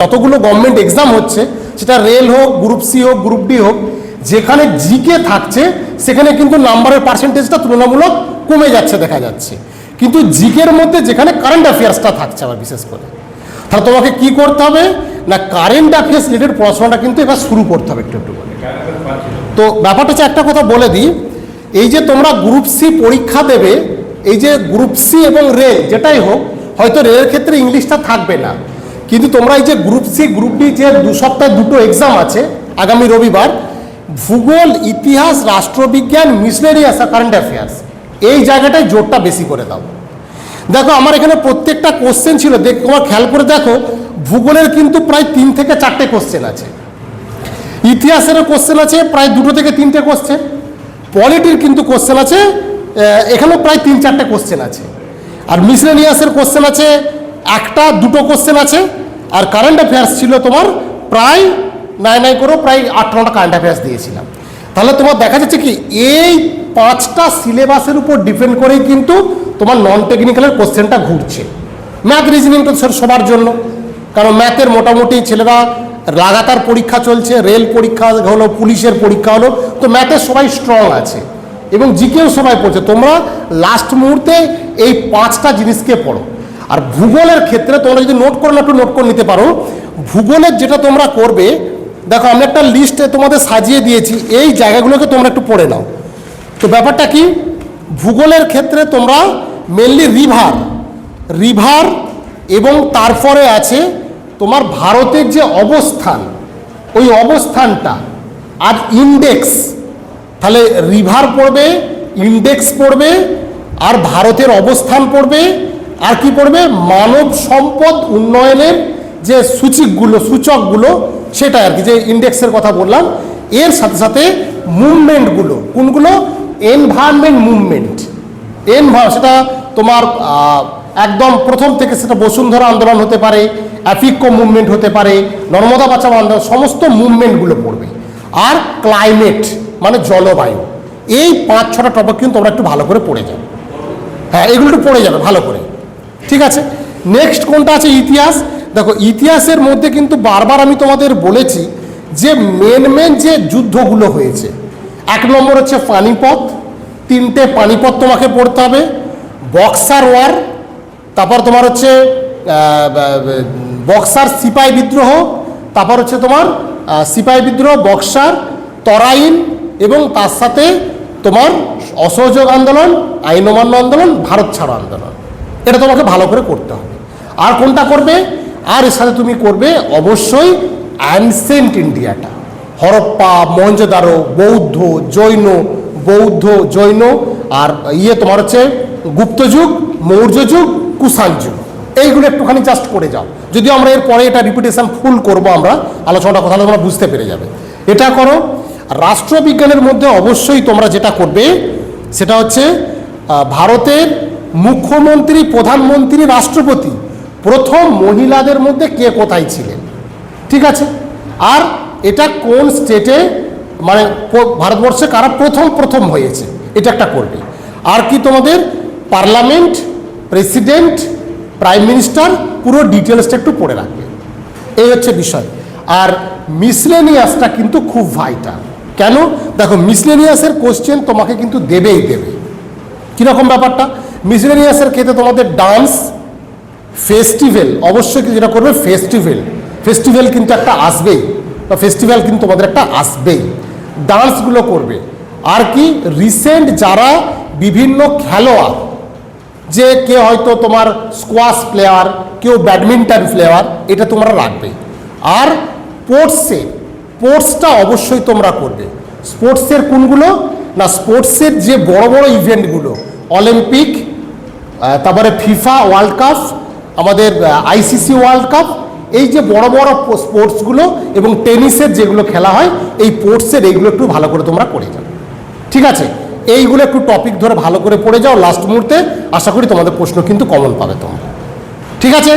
যতগুলো government exam হচ্ছে, সেটা রেল হোক, গ্রুপ সি হোক, গ্রুপ ডি হোক, যেখানে জিকে থাকছে সেখানে কিন্তু নাম্বারের পার্সেন্টেজটা তুলনামূলক কমে যাচ্ছে দেখা যাচ্ছে। কিন্তু জিকের মধ্যে যেখানে কারেন্ট অ্যাফেয়ার্সটা থাকছে আবার বিশেষ করে, তাহলে তোমাকে কি করতে হবে না, কারেন্ট অ্যাফেয়ার্স রিলেটেড পড়াশোনাটা কিন্তু এবার শুরু করতে হবে একটু একটু করে। তো ব্যাপারটা হচ্ছে, একটা কথা বলে দিই, এই যে তোমরা গ্রুপ সি পরীক্ষা দেবে, এই যে গ্রুপ সি এবং রেল যেটাই হোক, হয়তো রেলের ক্ষেত্রে ইংলিশটা থাকবে না, কিন্তু তোমরা এই যে গ্রুপ সি গ্রুপ ডি যে 2 সপ্তাহে 2টো এক্সাম আছে আগামী রবিবার, ভূগোল, ইতিহাস, রাষ্ট্রবিজ্ঞান, মিসলেনিয়াস আর কারেন্ট অ্যাফেয়ার্স, এই জায়গাটায় জোরটা বেশি করে দাও। দেখো আমার এখানে প্রত্যেকটা কোশ্চেন ছিল, তোমার খেয়াল করে দেখো, ভূগোলের কিন্তু প্রায় 3 থেকে 4টে কোশ্চেন আছে, ইতিহাসেরও কোশ্চেন আছে প্রায় 2 থেকে 3টে কোশ্চেন, পলিটির কিন্তু কোশ্চেন আছে এখানেও প্রায় 3-4টে কোশ্চেন আছে, আর মিসলেনিয়াসের কোশ্চেন আছে 1-2টো কোশ্চেন আছে, আর কারেন্ট অ্যাফেয়ার্স ছিল তোমার প্রায় নাই করেও প্রায় 8-9টা কারেন্ট অ্যাফেয়ার্স দিয়েছিলাম। তাহলে তোমার দেখা যাচ্ছে কি, এই 5টা সিলেবাসের উপর ডিপেন্ড করেই কিন্তু তোমার নন টেকনিক্যালের কোশ্চেনটা ঘুরছে। ম্যাথ রিজনিং তো সবার জন্য, কারণ ম্যাথের মোটামুটি ছেলেরা লাগাতার পরীক্ষা চলছে, রেল পরীক্ষা হলো, পুলিশের পরীক্ষা হলো, তো ম্যাথের সবাই স্ট্রং আছে এবং জিকেও সবাই পড়ছে। তোমরা লাস্ট মুহূর্তে এই 5টা জিনিসকে পড়ো। আর ভূগোলের ক্ষেত্রে তোমরা যদি নোট করে একটু নোট করে নিতে পারো, ভূগোলের যেটা তোমরা করবে, দেখো আমি একটা লিস্টে তোমাদের সাজিয়ে দিয়েছি, এই জায়গাগুলোকে তোমরা একটু পড়ে নাও। তো ব্যাপারটা কি, ভূগোলের ক্ষেত্রে তোমরা মেনলি রিভার এবং তারপরে আছে তোমার ভারতের যে অবস্থান, ওই অবস্থানটা, আর ইন্ডেক্স, তাহলে রিভার পড়বে, ইন্ডেক্স পড়বে, আর ভারতের অবস্থান পড়বে, আর কি পড়বে, মানব সম্পদ উন্নয়নের যে সূচকগুলো সেটা আর কি, যে ইন্ডেক্সের কথা বললাম, এর সাথে সাথে মুভমেন্টগুলো, কোনগুলো, এনভায়রনমেন্ট মুভমেন্ট, সেটা তোমার একদম প্রথম থেকে সেটা বসুন্ধরা আন্দোলন হতে পারে, অ্যাফিকো মুভমেন্ট হতে পারে, নর্মদা বাঁচাও আন্দোলন, সমস্ত মুভমেন্টগুলো পড়বে। আর ক্লাইমেট মানে জলবায়ু, এই 5-6টা টপিক কিন্তু তোমরা একটু ভালো করে পড়ে যাবে। হ্যাঁ, এগুলো একটু পড়ে যাবে ভালো করে, ঠিক আছে। নেক্সট কোনটা আছে, ইতিহাস। দেখো ইতিহাসের মধ্যে কিন্তু বারবার আমি তোমাদের বলেছি যে মেন যে যুদ্ধগুলো হয়েছে, 1 নম্বর হচ্ছে পানিপথ, 3টে পানিপথ তোমাকে পড়তে হবে, বক্সার ওয়ার, তারপর তোমার হচ্ছে বক্সার সিপাহি বিদ্রোহ, তারপর হচ্ছে তোমার সিপাহি বিদ্রোহ, বক্সার, তরাইন, এবং তার সাথে তোমার অসহযোগ আন্দোলন, আইন অমান্য আন্দোলন, ভারত ছাড়ো আন্দোলন, এটা তোমাকে ভালো করে করতে হবে। আর কোনটা করবে, আর এর সাথে তুমি করবে অবশ্যই অ্যানসেন্ট ইন্ডিয়াটা, হরপ্পা, মহেঞ্জোদারো, বৌদ্ধ জৈন, আর তোমার হচ্ছে গুপ্ত যুগ, মৌর্য যুগ, কুষাণ যুগ, এইগুলো একটুখানি জাস্ট করে যাও। যদিও আমরা এর পরে এটা রিপিটেশন ফুল করবো, আমরা আলোচনাটা কথা তোমরা বুঝতে পেরে যাবে, এটা করো। রাষ্ট্রবিজ্ঞানের মধ্যে অবশ্যই তোমরা যেটা করবে সেটা হচ্ছে ভারতের মুখ্যমন্ত্রী, প্রধানমন্ত্রী, রাষ্ট্রপতি, প্রথম মহিলাদের মধ্যে কে কোথায় ছিলেন, ঠিক আছে, আর এটা কোন স্টেটে, মানে ভারতবর্ষে কারা প্রথম হয়েছে, এটা একটা করবে। আর কি তোমাদের পার্লামেন্ট, প্রেসিডেন্ট, প্রাইম মিনিস্টার, পুরো ডিটেলসটা একটু পড়ে রাখবে, এই হচ্ছে বিষয়। আর মিসলেনিয়াসটা কিন্তু খুব ভাইটাল। কেন, দেখো মিসলেনিয়াসের কোশ্চেন তোমাকে কিন্তু দেবেই দেবে। কীরকম ব্যাপারটা, মিসলেনিয়াসের ক্ষেত্রে তোমাদের ডান্স, ফেস্টিভ্যাল, অবশ্যই যেটা করবে ফেস্টিভ্যাল কিন্তু একটা আসবেই, বা ফেস্টিভ্যাল কিন্তু তোমাদের একটা আসবেই, ডান্সগুলো করবে। আর কি রিসেন্ট যারা বিভিন্ন খেলোয়াড়, যে কে হয়তো তোমার স্কোয়াশ প্লেয়ার, কেউ ব্যাডমিন্টন প্লেয়ার, এটা তোমরা রাখবে। আর স্পোর্টসটা অবশ্যই তোমরা করবে। স্পোর্টসের কোনগুলো না, স্পোর্টসের যে বড় ইভেন্টগুলো, অলিম্পিক, তারপরে ফিফা ওয়ার্ল্ড কাপ, আমাদের আইসিসি ওয়ার্ল্ড কাপ, এই যে বড় স্পোর্টসগুলো, এবং টেনিসের যেগুলো খেলা হয়, এই স্পোর্টসের এইগুলো একটু ভালো করে তোমরা পড়ে যাও, ঠিক আছে। এইগুলো একটু টপিক ধরে ভালো করে পড়ে যাও, লাস্ট মুহূর্তে আশা করি তোমাদের প্রশ্ন কিন্তু কমন পাবে তোমরা, ঠিক আছে।